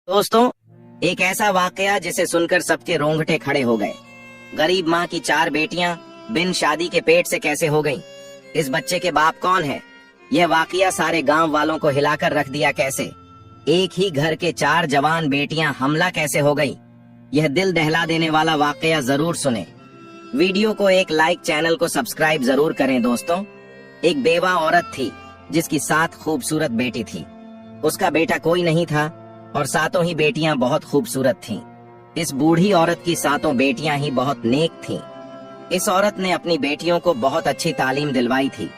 दोस्तों, एक ऐसा वाकया जिसे सुनकर सबके रोंगटे खड़े हो गए। गरीब माँ की 4 बेटियां बिन शादी के पेट से कैसे हो गईं? इस बच्चे के बाप कौन है? यह वाकया सारे गांव वालों को हिलाकर रख दिया कैसे? एक ही घर के 4 जवान बेटियां हमला कैसे हो गईं? यह दिल दहला देने वाला वाकया जरूर सुने। वीडियो को एक लाइक, चैनल को सब्सक्राइब जरूर करें। दोस्तों, एक बेवा औरत थी जिसकी 7 खूबसूरत बेटी थी। उसका बेटा कोई नहीं था और 7 ही बेटियां बहुत खूबसूरत थीं। इस बूढ़ी औरत की 7 बेटियां ही बहुत नेक थीं। इस औरत ने अपनी बेटियों को बहुत अच्छी तालीम दिलवाई थी।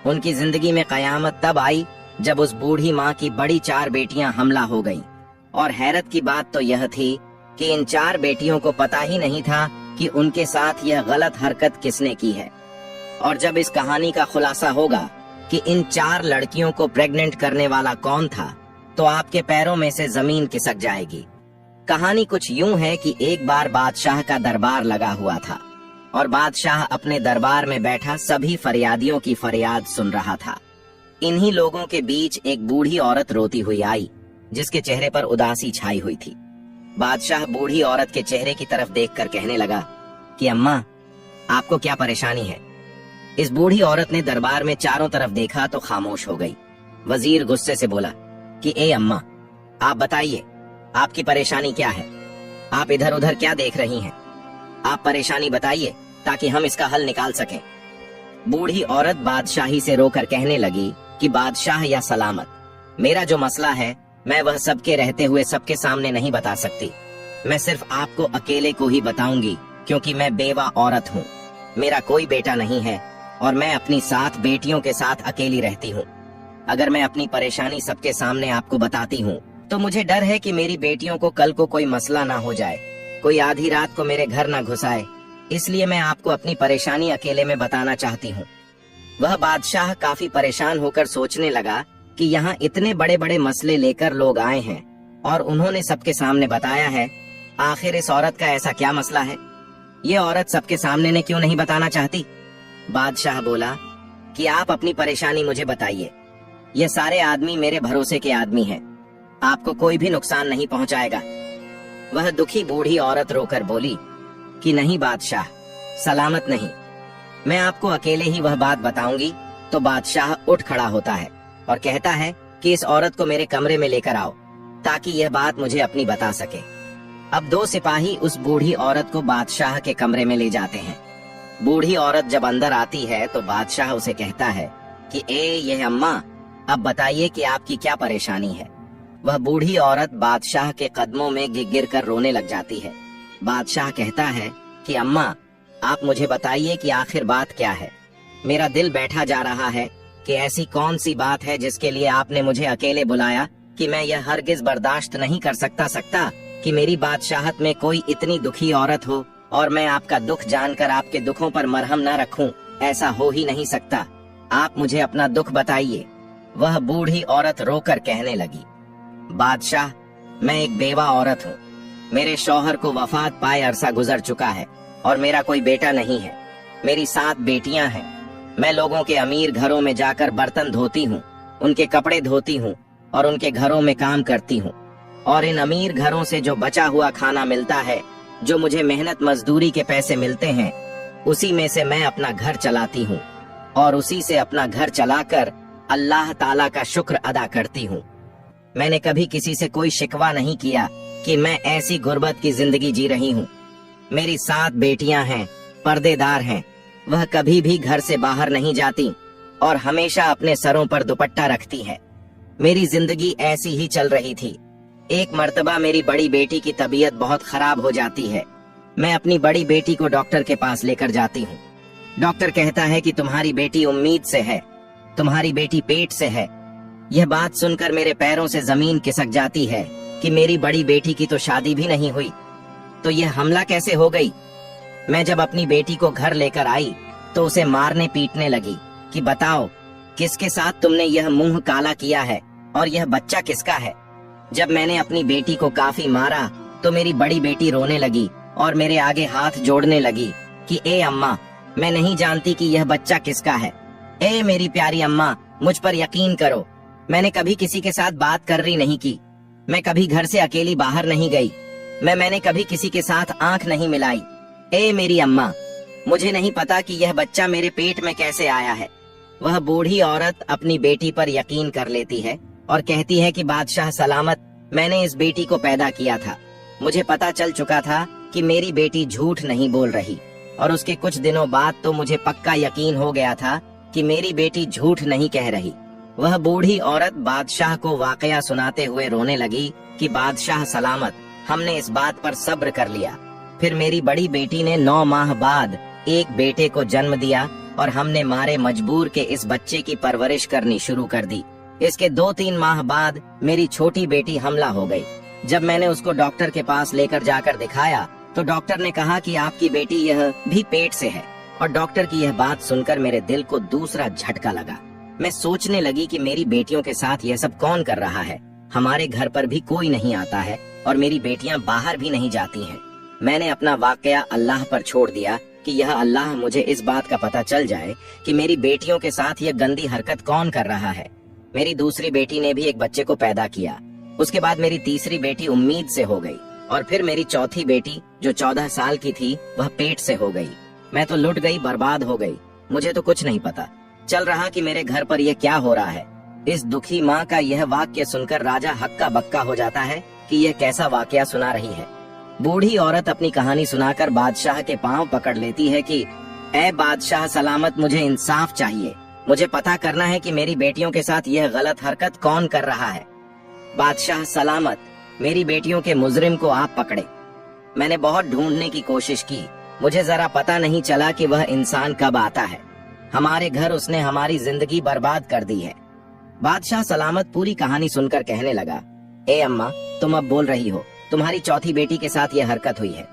उनकी जिंदगी में कयामत तब आई जब उस बूढ़ी माँ की बड़ी 4 बेटियां हमला हो गईं। और हैरत की बात तो यह थी कि इन 4 बेटियों को पता ही नहीं था कि उनके साथ यह गलत हरकत किसने की है। और जब इस कहानी का खुलासा होगा कि इन 4 लड़कियों को प्रेग्नेंट करने वाला कौन था, तो आपके पैरों में से जमीन खिसक जाएगी। कहानी कुछ यूं है कि एक बार बादशाह का दरबार लगा हुआ था और बादशाह अपने दरबार में बैठा सभी फरियादियों की फरियाद सुन रहा था। इन्हीं लोगों के बीच एक बूढ़ी औरत रोती हुई आई, जिसके चेहरे पर उदासी छाई हुई थी। बादशाह बूढ़ी औरत के चेहरे की तरफ देखकर कहने लगा कि अम्मा, आपको क्या परेशानी है? इस बूढ़ी औरत ने दरबार में चारों तरफ देखा तो खामोश हो गई। वजीर गुस्से से बोला कि ए अम्मा, आप बताइए, आपकी परेशानी क्या है? आप इधर उधर क्या देख रही हैं? आप परेशानी बताइए ताकि हम इसका हल निकाल सकें। बूढ़ी औरत बादशाही से रोकर कहने लगी कि बादशाह या सलामत, मेरा जो मसला है मैं वह सबके रहते हुए सबके सामने नहीं बता सकती। मैं सिर्फ आपको अकेले को ही बताऊंगी, क्योंकि मैं बेवा औरत हूँ। मेरा कोई बेटा नहीं है और मैं अपनी 7 बेटियों के साथ अकेली रहती हूँ। अगर मैं अपनी परेशानी सबके सामने आपको बताती हूँ तो मुझे डर है कि मेरी बेटियों को कल को कोई मसला ना हो जाए, कोई आधी रात को मेरे घर ना घुस आए। इसलिए मैं आपको अपनी परेशानी अकेले में बताना चाहती हूँ। वह बादशाह काफी परेशान होकर सोचने लगा कि यहाँ इतने बड़े बड़े मसले लेकर लोग आए हैं और उन्होंने सबके सामने बताया है। आखिर इस औरत का ऐसा क्या मसला है? ये औरत सबके सामने ने क्यों नहीं बताना चाहती? बादशाह बोला कि आप अपनी परेशानी मुझे बताइए। ये सारे आदमी मेरे भरोसे के आदमी हैं, आपको कोई भी नुकसान नहीं पहुंचाएगा। वह दुखी बूढ़ी औरत रोकर बोली कि नहीं बादशाह, सलामत नहीं, मैं आपको अकेले ही वह बात बताऊंगी। तो बादशाह उठ खड़ा होता है और कहता है कि इस औरत को मेरे कमरे में लेकर आओ ताकि यह बात मुझे अपनी बता सके। अब 2 सिपाही उस बूढ़ी औरत को बादशाह के कमरे में ले जाते हैं। बूढ़ी औरत जब अंदर आती है तो बादशाह उसे कहता है कि ये अम्मा, अब बताइए कि आपकी क्या परेशानी है। वह बूढ़ी औरत बादशाह के कदमों में गिर कर रोने लग जाती है। बादशाह कहता है कि अम्मा, आप मुझे बताइए कि आखिर बात क्या है। मेरा दिल बैठा जा रहा है कि ऐसी कौन सी बात है जिसके लिए आपने मुझे अकेले बुलाया, कि मैं यह हरगिज बर्दाश्त नहीं कर सकता कि मेरी बादशाहत में कोई इतनी दुखी औरत हो और मैं आपका दुख जानकर आपके दुखों पर मरहम न रखूं। ऐसा हो ही नहीं सकता। आप मुझे अपना दुख बताइए। वह बूढ़ी औरत रोकर कहने लगी, बादशाह, मैं एक बेवा औरत हूँ। मेरे शौहर को वफात पाए अरसा गुजर चुका है और मेरा कोई बेटा नहीं है। मेरी 7 बेटियां हैं। मैं लोगों के अमीर घरों में जाकर बर्तन धोती हूँ, उनके कपड़े धोती हूँ और उनके घरों में काम करती हूँ। और इन अमीर घरों से जो बचा हुआ खाना मिलता है, जो मुझे मेहनत मजदूरी के पैसे मिलते हैं, उसी में से मैं अपना घर चलाती हूँ और उसी से अपना घर चलाकर अल्लाह ताला का शुक्र अदा करती हूँ। मैंने कभी किसी से कोई शिकवा नहीं किया कि मैं ऐसी गुर्बत की जिंदगी जी रही हूँ। मेरी 7 बेटियां हैं, पर्देदार हैं। वह कभी भी घर से बाहर नहीं जाती और हमेशा अपने सरों पर दुपट्टा रखती है। मेरी जिंदगी ऐसी ही चल रही थी। एक मर्तबा मेरी बड़ी बेटी की तबीयत बहुत खराब हो जाती है। मैं अपनी बड़ी बेटी को डॉक्टर के पास लेकर जाती हूँ। डॉक्टर कहता है कि तुम्हारी बेटी उम्मीद से है, तुम्हारी बेटी पेट से है। यह बात सुनकर मेरे पैरों से जमीन खिसक जाती है कि मेरी बड़ी बेटी की तो शादी भी नहीं हुई, तो यह हमला कैसे हो गई। मैं जब अपनी बेटी को घर लेकर आई तो उसे मारने पीटने लगी कि बताओ, किसके साथ तुमने यह मुंह काला किया है और यह बच्चा किसका है। जब मैंने अपनी बेटी को काफी मारा तो मेरी बड़ी बेटी रोने लगी और मेरे आगे हाथ जोड़ने लगी कि ए अम्मा, मैं नहीं जानती कि यह बच्चा किसका है। ए मेरी प्यारी अम्मा, मुझ पर यकीन करो, मैंने कभी किसी के साथ बात कर रही नहीं की। मैं कभी घर से अकेली बाहर नहीं गई। मैंने कभी किसी के साथ आंख नहीं मिलाई। ए मेरी अम्मा, मुझे नहीं पता कि यह बच्चा मेरे पेट में कैसे आया है। वह बूढ़ी औरत अपनी बेटी पर यकीन कर लेती है और कहती है कि बादशाह सलामत, मैंने इस बेटी को पैदा किया था। मुझे पता चल चुका था कि मेरी बेटी झूठ नहीं बोल रही, और उसके कुछ दिनों बाद तो मुझे पक्का यकीन हो गया था कि मेरी बेटी झूठ नहीं कह रही। वह बूढ़ी औरत बादशाह को वाकया सुनाते हुए रोने लगी कि बादशाह सलामत, हमने इस बात पर सब्र कर लिया। फिर मेरी बड़ी बेटी ने 9 माह बाद एक बेटे को जन्म दिया और हमने मारे मजबूर के इस बच्चे की परवरिश करनी शुरू कर दी। इसके 2-3 माह बाद मेरी छोटी बेटी हमला हो गई। जब मैंने उसको डॉक्टर के पास लेकर जाकर दिखाया तो डॉक्टर ने कहा कि आपकी बेटी यह भी पेट से है। और डॉक्टर की यह बात सुनकर मेरे दिल को दूसरा झटका लगा। मैं सोचने लगी कि मेरी बेटियों के साथ यह सब कौन कर रहा है। हमारे घर पर भी कोई नहीं आता है और मेरी बेटियां बाहर भी नहीं जाती हैं। मैंने अपना वाकया अल्लाह पर छोड़ दिया कि यह अल्लाह मुझे इस बात का पता चल जाए कि मेरी बेटियों के साथ यह गंदी हरकत कौन कर रहा है। मेरी दूसरी बेटी ने भी एक बच्चे को पैदा किया। उसके बाद मेरी तीसरी बेटी उम्मीद से हो गई, और फिर मेरी चौथी बेटी जो 14 साल की थी वह पेट से हो गई। मैं तो लुट गई, बर्बाद हो गई। मुझे तो कुछ नहीं पता चल रहा कि मेरे घर पर यह क्या हो रहा है। इस दुखी माँ का यह वाक्य सुनकर राजा हक्का बक्का हो जाता है कि यह कैसा वाकया सुना रही है। बूढ़ी औरत अपनी कहानी सुनाकर बादशाह के पांव पकड़ लेती है कि ए बादशाह सलामत, मुझे इंसाफ चाहिए। मुझे पता करना है कि मेरी बेटियों के साथ यह गलत हरकत कौन कर रहा है। बादशाह सलामत, मेरी बेटियों के मुजरिम को आप पकड़े। मैंने बहुत ढूंढने की कोशिश की, मुझे जरा पता नहीं चला कि वह इंसान कब आता है। हमारे घर उसने हमारी जिंदगी बर्बाद कर दी है। बादशाह सलामत पूरी कहानी सुनकर कहने लगा, ए अम्मा, तुम अब बोल रही हो। तुम्हारी चौथी बेटी के साथ यह हरकत हुई है।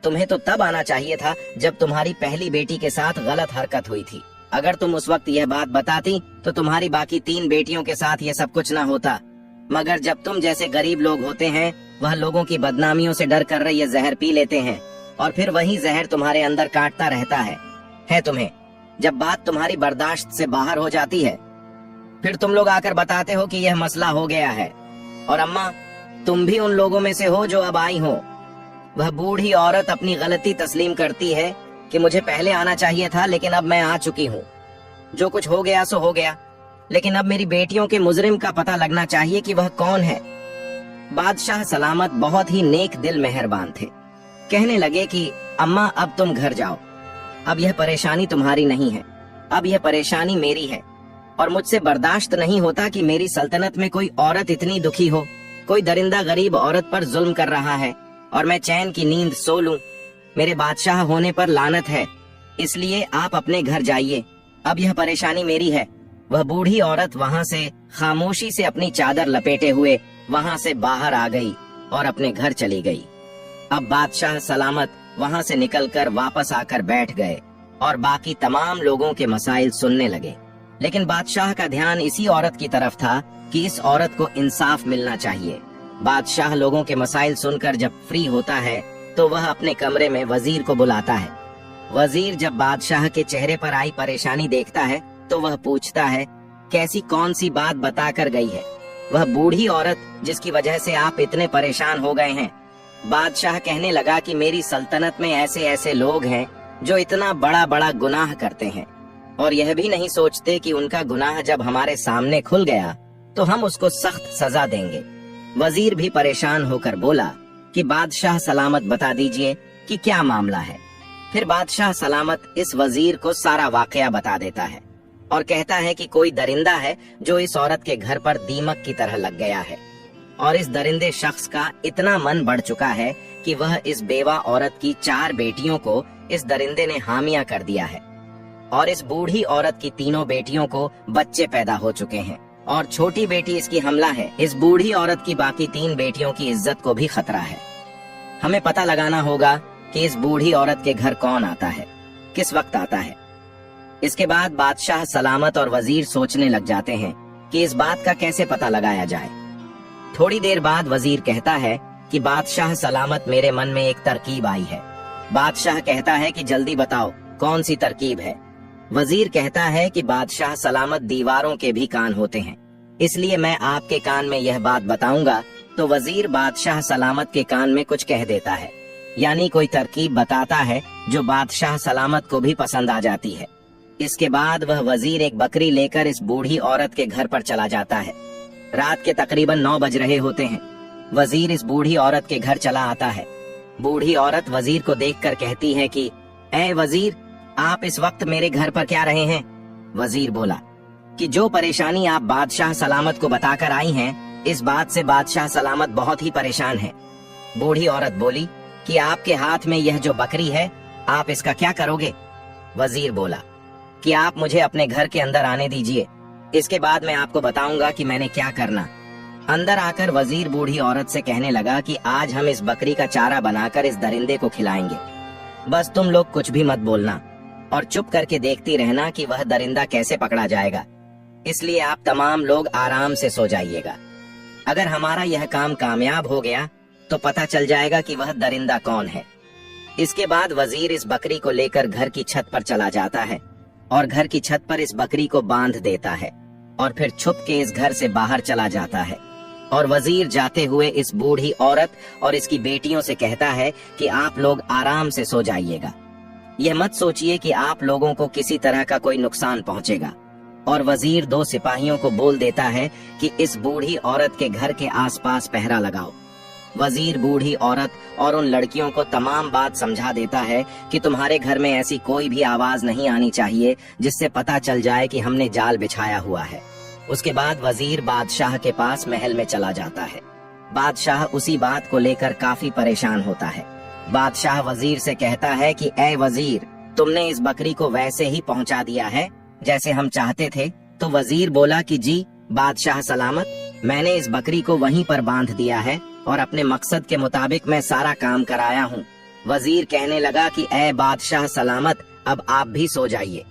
तुम्हें तो तब आना चाहिए था जब तुम्हारी पहली बेटी के साथ गलत हरकत हुई थी। अगर तुम उस वक्त यह बात बताती तो तुम्हारी बाकी 3 बेटियों के साथ यह सब कुछ न होता। मगर जब तुम जैसे गरीब लोग होते हैं, वह लोगों की बदनामियों से डर कर ये जहर पी लेते हैं और फिर वही जहर तुम्हारे अंदर काटता रहता है तुम्हें। जब बात तुम्हारी बर्दाश्त से बाहर हो जाती है, फिर तुम लोग आकर बताते हो कि यह मसला हो गया है। और अम्मा, तुम भी उन लोगों में से हो जो अब आई हो। वह बूढ़ी औरत अपनी गलती तस्लीम करती है कि मुझे पहले आना चाहिए था, लेकिन अब मैं आ चुकी हूँ। जो कुछ हो गया सो हो गया, लेकिन अब मेरी बेटियों के मुजरिम का पता लगना चाहिए कि वह कौन है। बादशाह सलामत बहुत ही नेक दिल मेहरबान थे। कहने लगे कि अम्मा, अब तुम घर जाओ। अब यह परेशानी तुम्हारी नहीं है, अब यह परेशानी मेरी है। और मुझसे बर्दाश्त नहीं होता कि मेरी सल्तनत में कोई औरत इतनी दुखी हो। कोई दरिंदा गरीब औरत पर जुल्म कर रहा है और मैं चैन की नींद सो लूं। मेरे बादशाह होने पर लानत है, इसलिए आप अपने घर जाइए। अब यह परेशानी मेरी है। वह बूढ़ी औरत वहाँ से खामोशी से अपनी चादर लपेटे हुए वहाँ से बाहर आ गई और अपने घर चली गई। अब बादशाह सलामत वहाँ से निकलकर वापस आकर बैठ गए और बाकी तमाम लोगों के मसाइल सुनने लगे। लेकिन बादशाह का ध्यान इसी औरत की तरफ था कि इस औरत को इंसाफ मिलना चाहिए। बादशाह लोगों के मसाइल सुनकर जब फ्री होता है तो वह अपने कमरे में वजीर को बुलाता है। वजीर जब बादशाह के चेहरे पर आई परेशानी देखता है तो वह पूछता है, कैसी कौन सी बात बताकर गई है वह बूढ़ी औरत जिसकी वजह से आप इतने परेशान हो गए हैं? बादशाह कहने लगा कि मेरी सल्तनत में ऐसे ऐसे लोग हैं जो इतना बड़ा बड़ा गुनाह करते हैं और यह भी नहीं सोचते कि उनका गुनाह जब हमारे सामने खुल गया तो हम उसको सख्त सजा देंगे। वजीर भी परेशान होकर बोला कि बादशाह सलामत, बता दीजिए कि क्या मामला है। फिर बादशाह सलामत इस वजीर को सारा वाकया बता देता है और कहता है कि कोई दरिंदा है जो इस औरत के घर पर दीमक की तरह लग गया है और इस दरिंदे शख्स का इतना मन बढ़ चुका है कि वह इस बेवा औरत की 4 बेटियों को इस दरिंदे ने हामिया कर दिया है और इस बूढ़ी औरत की 3 बेटियों को बच्चे पैदा हो चुके हैं और छोटी बेटी इसकी हमला है। इस बूढ़ी औरत की बाकी 3 बेटियों की इज्जत को भी खतरा है। हमें पता लगाना होगा कि इस बूढ़ी औरत के घर कौन आता है, किस वक्त आता है। इसके बाद बादशाह सलामत और वजीर सोचने लग जाते हैं कि इस बात का कैसे पता लगाया जाए। थोड़ी देर बाद वजीर कहता है कि बादशाह सलामत, मेरे मन में एक तरकीब आई है। बादशाह कहता है कि जल्दी बताओ कौन सी तरकीब है। वजीर कहता है कि बादशाह सलामत, दीवारों के भी कान होते हैं, इसलिए मैं आपके कान में यह बात बताऊंगा तो वजीर बादशाह सलामत के कान में कुछ कह देता है, यानी कोई तरकीब बताता है जो बादशाह सलामत को भी पसंद आ जाती है। इसके बाद वह वजीर एक बकरी लेकर इस बूढ़ी औरत के घर पर चला जाता है। रात के तकरीबन 9 बज रहे होते हैं। वजीर इस बूढ़ी औरत के घर चला आता है। बूढ़ी औरत वजीर को देखकर कहती है कि ऐ वजीर, आप इस वक्त मेरे घर पर क्या रहे हैं? वजीर बोला कि जो परेशानी आप बादशाह सलामत को बताकर आई हैं, इस बात से बादशाह सलामत बहुत ही परेशान है। बूढ़ी औरत बोली कि आपके हाथ में यह जो बकरी है, आप इसका क्या करोगे? वजीर बोला कि आप मुझे अपने घर के अंदर आने दीजिए, इसके बाद मैं आपको बताऊंगा कि मैंने क्या करना। अंदर आकर वजीर बूढ़ी औरत से कहने लगा कि आज हम इस बकरी का चारा बनाकर इस दरिंदे को खिलाएंगे। बस तुम लोग कुछ भी मत बोलना और चुप करके देखती रहना कि वह दरिंदा कैसे पकड़ा जाएगा। इसलिए आप तमाम लोग आराम से सो जाइएगा। अगर हमारा यह काम कामयाब हो गया तो पता चल जाएगा कि वह दरिंदा कौन है। इसके बाद वजीर इस बकरी को लेकर घर की छत पर चला जाता है और घर की छत पर इस बकरी को बांध देता है और फिर छुप के इस घर से बाहर चला जाता है। और वजीर जाते हुए इस बूढ़ी औरत और इसकी बेटियों से कहता है कि आप लोग आराम से सो जाइएगा। यह मत सोचिए कि आप लोगों को किसी तरह का कोई नुकसान पहुंचेगा। और वजीर 2 सिपाहियों को बोल देता है कि इस बूढ़ी औरत के घर के आसपास पहरा लगाओ। वजीर बूढ़ी औरत और उन लड़कियों को तमाम बात समझा देता है कि तुम्हारे घर में ऐसी कोई भी आवाज नहीं आनी चाहिए जिससे पता चल जाए कि हमने जाल बिछाया हुआ है। उसके बाद वजीर बादशाह के पास महल में चला जाता है। बादशाह उसी बात को लेकर काफी परेशान होता है। बादशाह वजीर से कहता है कि ऐ वजीर, तुमने इस बकरी को वैसे ही पहुंचा दिया है जैसे हम चाहते थे? तो वजीर बोला कि जी बादशाह सलामत, मैंने इस बकरी को वहीं पर बांध दिया है और अपने मकसद के मुताबिक मैं सारा काम कराया हूँ। वजीर कहने लगा कि ऐ बादशाह सलामत, अब आप भी सो जाइए।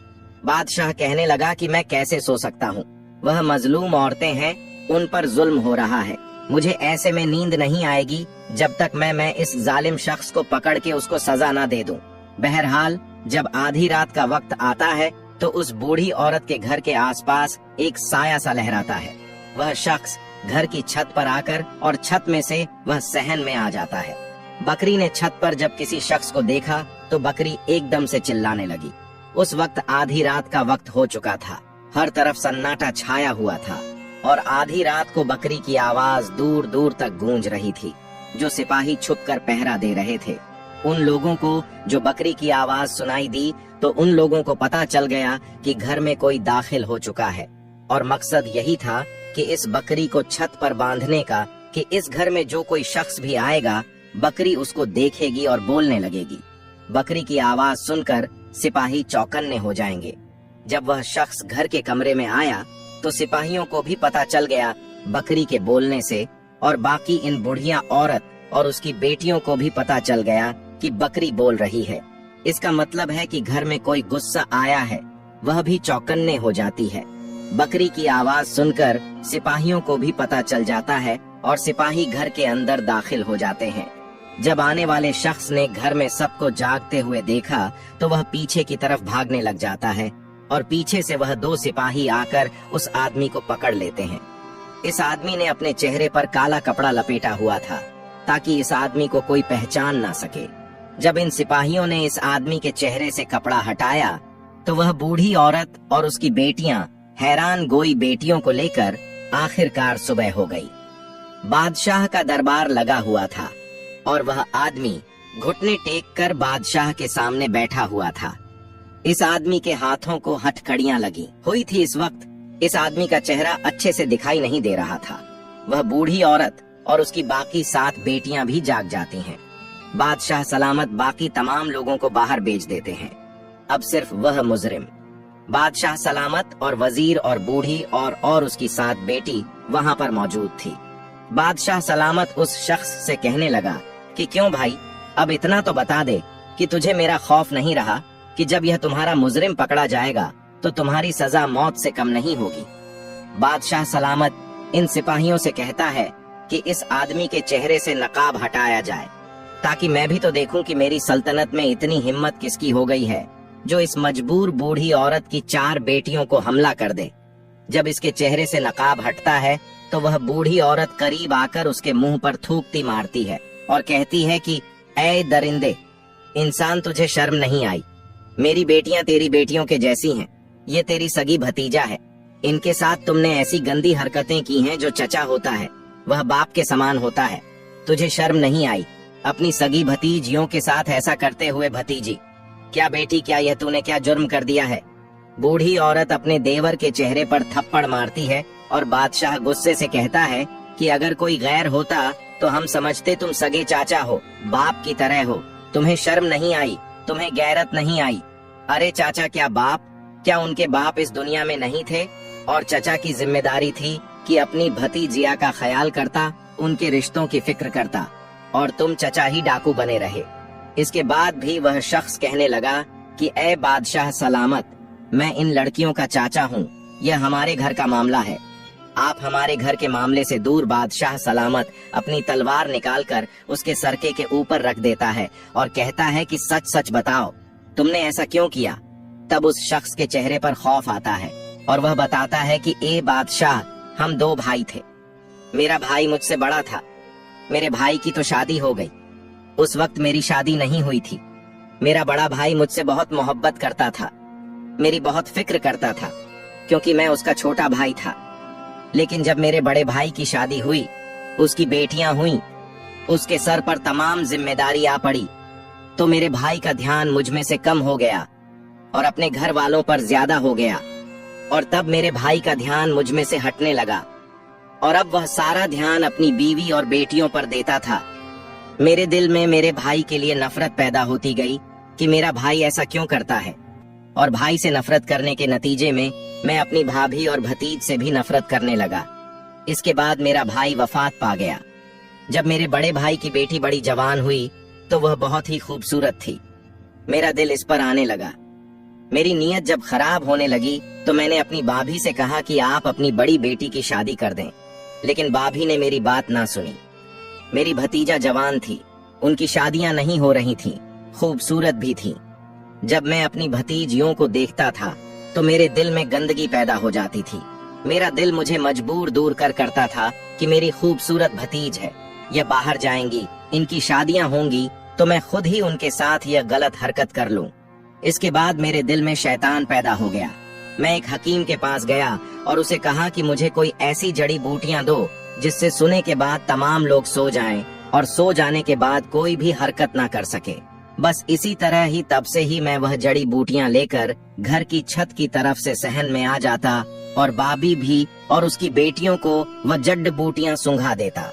बादशाह कहने लगा कि मैं कैसे सो सकता हूँ, वह मजलूम औरतें हैं, उन पर जुल्म हो रहा है। मुझे ऐसे में नींद नहीं आएगी जब तक मैं इस जालिम शख्स को पकड़ के उसको सजा ना दे दूं। बहरहाल जब आधी रात का वक्त आता है तो उस बूढ़ी औरत के घर के आसपास एक साया सा लहराता है। वह शख्स घर की छत पर आकर और छत में से वह सहन में आ जाता है। बकरी ने छत पर जब किसी शख्स को देखा तो बकरी एकदम से चिल्लाने लगी। उस वक्त आधी रात का वक्त हो चुका था। हर तरफ सन्नाटा छाया हुआ था और आधी रात को बकरी की आवाज दूर दूर तक गूंज रही थी। जो सिपाही छुपकर पहरा दे रहे थे, उन लोगों को जो बकरी की आवाज सुनाई दी तो उन लोगों को पता चल गया कि घर में कोई दाखिल हो चुका है और मकसद यही था कि इस बकरी को छत पर बांधने का कि इस घर में जो कोई शख्स भी आएगा बकरी उसको देखेगी और बोलने लगेगी। बकरी की आवाज सुनकर सिपाही चौकन्ने हो जाएंगे। जब वह शख्स घर के कमरे में आया तो सिपाहियों को भी पता चल गया बकरी के बोलने से, और बाकी इन बुढ़िया औरत और उसकी बेटियों को भी पता चल गया कि बकरी बोल रही है। इसका मतलब है कि घर में कोई गुस्सा आया है। वह भी चौकन्ने हो जाती है। बकरी की आवाज सुनकर सिपाहियों को भी पता चल जाता है और सिपाही घर के अंदर दाखिल हो जाते हैं। जब आने वाले शख्स ने घर में सबको जागते हुए देखा तो वह पीछे की तरफ भागने लग जाता है और पीछे से वह 2 सिपाही आकर उस आदमी को पकड़ लेते हैं। इस आदमी ने अपने चेहरे पर काला कपड़ा लपेटा हुआ था ताकि इस आदमी को कोई पहचान ना सके। जब इन सिपाहियों ने इस आदमी के चेहरे से कपड़ा हटाया तो वह बूढ़ी औरत और उसकी बेटियां हैरान गोई बेटियों को लेकर आखिरकार सुबह हो गई। बादशाह का दरबार लगा हुआ था और वह आदमी घुटने टेक कर बादशाह के सामने बैठा हुआ था। इस आदमी के हाथों को हथकड़ियां लगी हुई थी। इस वक्त इस आदमी का चेहरा अच्छे से दिखाई नहीं दे रहा था। वह बूढ़ी औरत और उसकी बाकी 7 बेटियां भी जाग जाती हैं। बादशाह सलामत बाकी तमाम लोगों को बाहर भेज देते हैं। अब सिर्फ वह मुजरिम। बादशाह सलामत और वजीर और बूढ़ी और उसकी 7 बेटी वहां पर मौजूद थी। बादशाह सलामत उस शख्स से कहने लगा कि क्यों भाई, अब इतना तो बता दे कि तुझे मेरा खौफ नहीं रहा कि जब यह तुम्हारा मुजरिम पकड़ा जाएगा तो तुम्हारी सजा मौत से कम नहीं होगी। बादशाह सलामत इन सिपाहियों से कहता है कि इस आदमी के चेहरे से नकाब हटाया जाए ताकि मैं भी तो देखूं कि मेरी सल्तनत में इतनी हिम्मत किसकी हो गई है जो इस मजबूर बूढ़ी औरत की 4 बेटियों को हमला कर दे। जब इसके चेहरे से नकाब हटता है तो वह बूढ़ी औरत करीब आकर उसके मुंह पर थूकती मारती है और कहती है कि ऐ दरिंदे, इंसान, तुझे शर्म नहीं आई? मेरी बेटियां तेरी बेटियों के जैसी हैं। ये तेरी सगी भतीजा है। इनके साथ तुमने ऐसी गंदी हरकतें की हैं जो चचा होता है वह बाप के समान होता है। तुझे शर्म नहीं आई अपनी सगी भतीजियों के साथ ऐसा करते हुए? भतीजी, क्या बेटी, क्या यह तूने क्या जुर्म कर दिया है? बूढ़ी औरत अपने देवर के चेहरे पर थप्पड़ मारती है और बादशाह गुस्से से कहता है कि अगर कोई गैर होता तो हम समझते तुम सगे चाचा हो, बाप की तरह हो। तुम्हें शर्म नहीं आई? तुम्हें गैरत नहीं आई? अरे चाचा, क्या बाप, क्या उनके बाप इस दुनिया में नहीं थे? और चचा की जिम्मेदारी थी कि अपनी भतीजिया का ख्याल करता, उनके रिश्तों की फिक्र करता, और तुम चचा ही डाकू बने रहे। इसके बाद भी वह शख्स कहने लगा कि ऐ बादशाह सलामत, मैं इन लड़कियों का चाचा हूँ, यह हमारे घर का मामला है, आप हमारे घर के मामले से दूर। बादशाह सलामत अपनी तलवार निकालकर उसके सरके के ऊपर रख देता है और कहता है कि सच सच बताओ, तुमने ऐसा क्यों किया? तब उस शख्स के चेहरे पर खौफ आता है और वह बताता है कि ए बादशाह, हम 2 भाई थे। मेरा भाई मुझसे बड़ा था। मेरे भाई की तो शादी हो गई। उस वक्त मेरी शादी नहीं हुई थी। मेरा बड़ा भाई मुझसे बहुत मोहब्बत करता था, मेरी बहुत फिक्र करता था, क्योंकि मैं उसका छोटा भाई था। लेकिन जब मेरे बड़े भाई की शादी हुई, उसकी बेटियां हुई, उसके सर पर तमाम जिम्मेदारी आ पड़ी, तो मेरे भाई का ध्यान मुझ में से कम हो गया और अपने घर वालों पर ज्यादा हो गया। और तब मेरे भाई का ध्यान मुझ में से हटने लगा और अब वह सारा ध्यान अपनी बीवी और बेटियों पर देता था। मेरे दिल में मेरे भाई के लिए नफरत पैदा होती गई कि मेरा भाई ऐसा क्यों करता है, और भाई से नफरत करने के नतीजे में मैं अपनी भाभी और भतीज से भी नफरत करने लगा। इसके बाद मेरा भाई वफात पा गया। जब मेरे बड़े भाई की बेटी बड़ी जवान हुई तो वह बहुत ही खूबसूरत थी। मेरा दिल इस पर आने लगा। मेरी नीयत जब खराब होने लगी तो मैंने अपनी भाभी से कहा कि आप अपनी बड़ी बेटी की शादी कर दें, लेकिन भाभी ने मेरी बात ना सुनी। मेरी भतीजा जवान थी, उनकी शादियां नहीं हो रही थीं, खूबसूरत भी थीं। जब मैं अपनी भतीजियों को देखता था तो मेरे दिल में गंदगी पैदा हो जाती थी। मेरा दिल मुझे मजबूर दूर करता था कि मेरी खूबसूरत भतीज है, ये बाहर जाएंगी, इनकी शादियां होंगी तो मैं खुद ही उनके साथ यह गलत हरकत कर लूं। इसके बाद मेरे दिल में शैतान पैदा हो गया। मैं एक हकीम के पास गया और उसे कहा कि मुझे कोई ऐसी जड़ी बूटियां दो जिससे सुने के बाद तमाम लोग सो जाएं और सो जाने के बाद कोई भी हरकत ना कर सके। बस इसी तरह ही तब से ही मैं वह जड़ी बूटियां लेकर घर की छत की तरफ से सहन में आ जाता और बाबी भी और उसकी बेटियों को वह जड़ बूटियां सूंघा देता।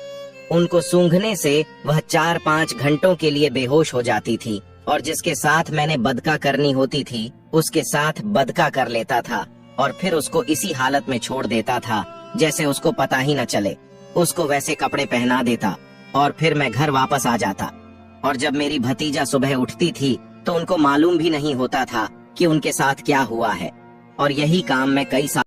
उनको सूंघने से वह 4-5 घंटों के लिए बेहोश हो जाती थी और जिसके साथ मैंने बदका करनी होती थी उसके साथ बदका कर लेता था और फिर उसको इसी हालत में छोड़ देता था जैसे उसको पता ही न चले। उसको वैसे कपड़े पहना देता और फिर मैं घर वापस आ जाता। और जब मेरी भतीजा सुबह उठती थी तो उनको मालूम भी नहीं होता था कि उनके साथ क्या हुआ है। और यही काम मैं कई साल